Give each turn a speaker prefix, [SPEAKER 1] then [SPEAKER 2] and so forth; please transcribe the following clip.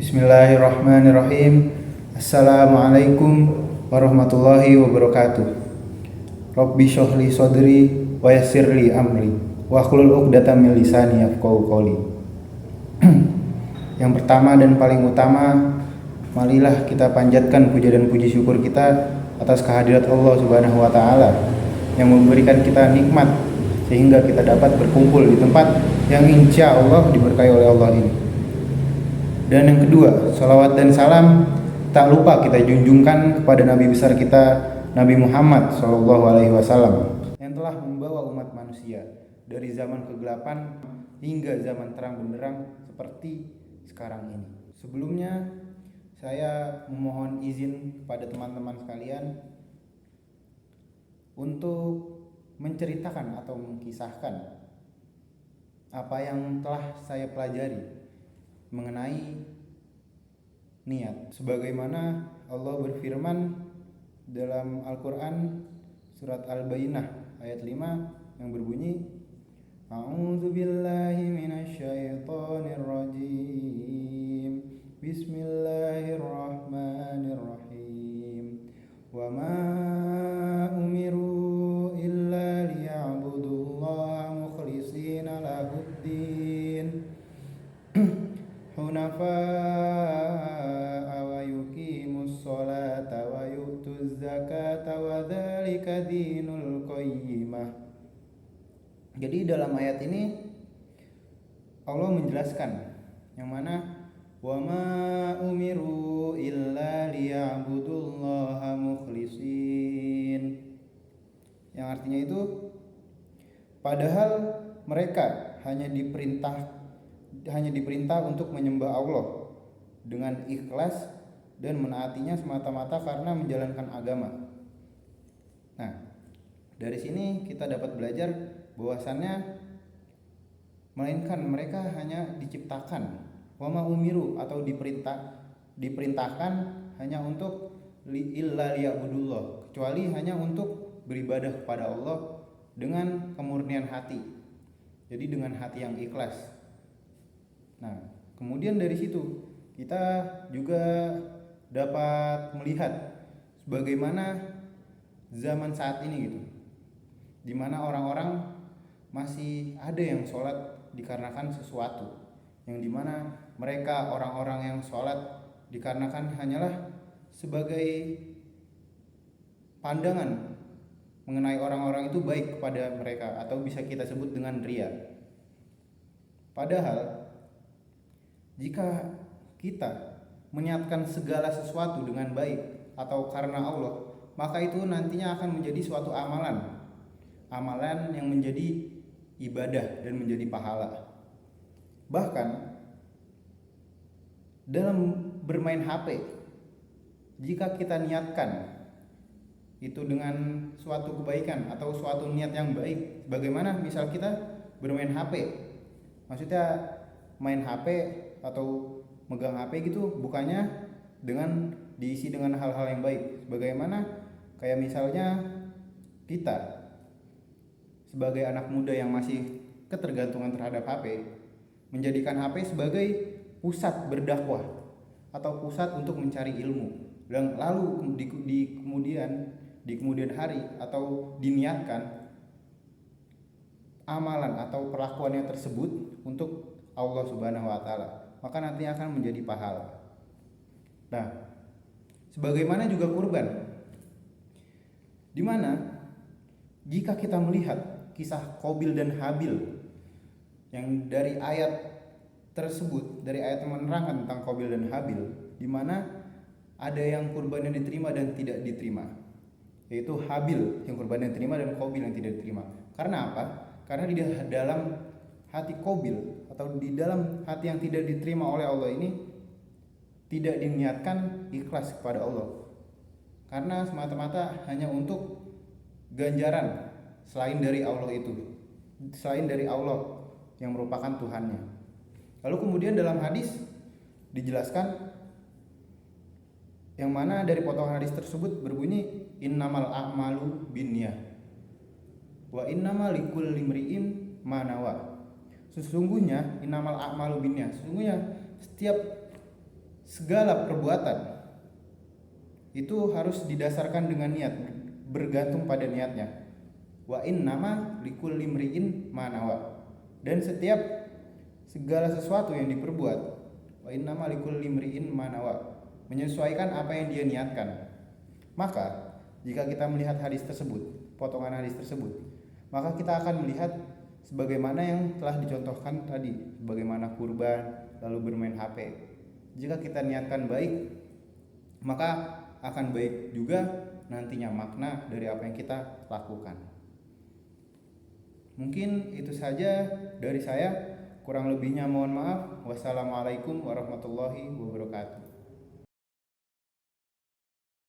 [SPEAKER 1] Bismillahirrahmanirrahim. Assalamualaikum warahmatullahi wabarakatuh. Rabbi shrah li sadri wa yassir li amri wa hlul 'uqdatam min lisani yafqahu qawli. Yang pertama dan paling utama, marilah kita panjatkan puja dan puji syukur kita atas kehadirat Allah Subhanahu wa taala yang memberikan kita nikmat sehingga kita dapat berkumpul di tempat yang insya Allah diberkahi oleh Allah ini. Dan yang kedua, salawat dan salam tak lupa kita junjungkan kepada Nabi besar kita, Nabi Muhammad SAW, yang telah membawa umat manusia dari zaman kegelapan hingga zaman terang benderang seperti sekarang ini. Sebelumnya, saya memohon izin kepada teman-teman sekalian untuk menceritakan atau mengkisahkan apa yang telah saya pelajari mengenai niat. Sebagaimana Allah berfirman dalam Al-Quran surat Al-Bayyinah ayat 5 yang berbunyi, A'udzu billahi minasyaitonir rajim. Bismillahirrahmanirrahim. Wa ma umiru illa liya'budullaha mukhlishina lahuddin hunafa'a wa yuqimus sholata wa yu'tuz zakata wa dzalika dinul qayyimah. Jadi dalam ayat ini Allah menjelaskan yang mana wa ma umiru illa liya'budullaha mukhlishin, yang artinya itu padahal mereka hanya diperintah untuk menyembah Allah dengan ikhlas dan menaatinya semata-mata karena menjalankan agama. Nah, dari sini kita dapat belajar bahwasannya melainkan mereka hanya diciptakan wama umiru atau diperintahkan hanya untuk illa liya'budullah, kecuali hanya untuk beribadah kepada Allah dengan kemurnian hati. Jadi dengan hati yang ikhlas. Nah, kemudian dari situ kita juga dapat melihat bagaimana zaman saat ini gitu, di mana orang-orang masih ada yang sholat dikarenakan sesuatu, yang dimana mereka orang-orang yang sholat dikarenakan hanyalah sebagai pandangan mengenai orang-orang itu baik kepada mereka, atau bisa kita sebut dengan riya. Padahal jika kita meniatkan segala sesuatu dengan baik atau karena Allah, maka itu nantinya akan menjadi suatu amalan yang menjadi ibadah dan menjadi pahala. Bahkan dalam bermain HP, jika kita niatkan itu dengan suatu kebaikan atau suatu niat yang baik, bagaimana misal kita bermain HP, maksudnya main HP atau megang HP gitu, bukannya dengan diisi dengan hal-hal yang baik. Bagaimana kayak misalnya kita sebagai anak muda yang masih ketergantungan terhadap HP, menjadikan HP sebagai pusat berdakwah atau pusat untuk mencari ilmu, dan lalu di kemudian hari atau diniatkan amalan atau perlakuannya tersebut untuk Allah Subhanahu wa taala, maka nanti akan menjadi pahala. Nah, sebagaimana juga kurban, di mana jika kita melihat kisah Qabil dan Habil yang dari ayat tersebut, dari ayat yang menerangkan tentang Qabil dan Habil, di mana ada yang kurbannya diterima dan tidak diterima, yaitu Habil yang kurbannya diterima dan Qabil yang tidak diterima. Karena apa? Karena di dalam hati Qabil atau di dalam hati yang tidak diterima oleh Allah ini tidak diniatkan ikhlas kepada Allah, karena semata-mata hanya untuk ganjaran selain dari Allah yang merupakan Tuhannya. Lalu kemudian dalam hadis dijelaskan, yang mana dari potongan hadis tersebut berbunyi, innamal a'malu binniyah wa innamal likulli imri'in ma nawa. Sesungguhnya innamal a'malu binniyah, sesungguhnya segala perbuatan itu harus didasarkan dengan niat, bergantung pada niatnya. Wa innama likulli imri'in ma nawa. Dan segala sesuatu yang diperbuat, wa innama likulli imri'in ma nawa, menyesuaikan apa yang dia niatkan. Maka jika kita melihat hadis tersebut, potongan hadis tersebut, maka kita akan melihat sebagaimana yang telah dicontohkan tadi, bagaimana kurban, lalu bermain HP. Jika kita niatkan baik, maka akan baik juga nantinya makna dari apa yang kita lakukan. Mungkin itu saja dari saya. Kurang lebihnya mohon maaf. Wassalamualaikum warahmatullahi wabarakatuh.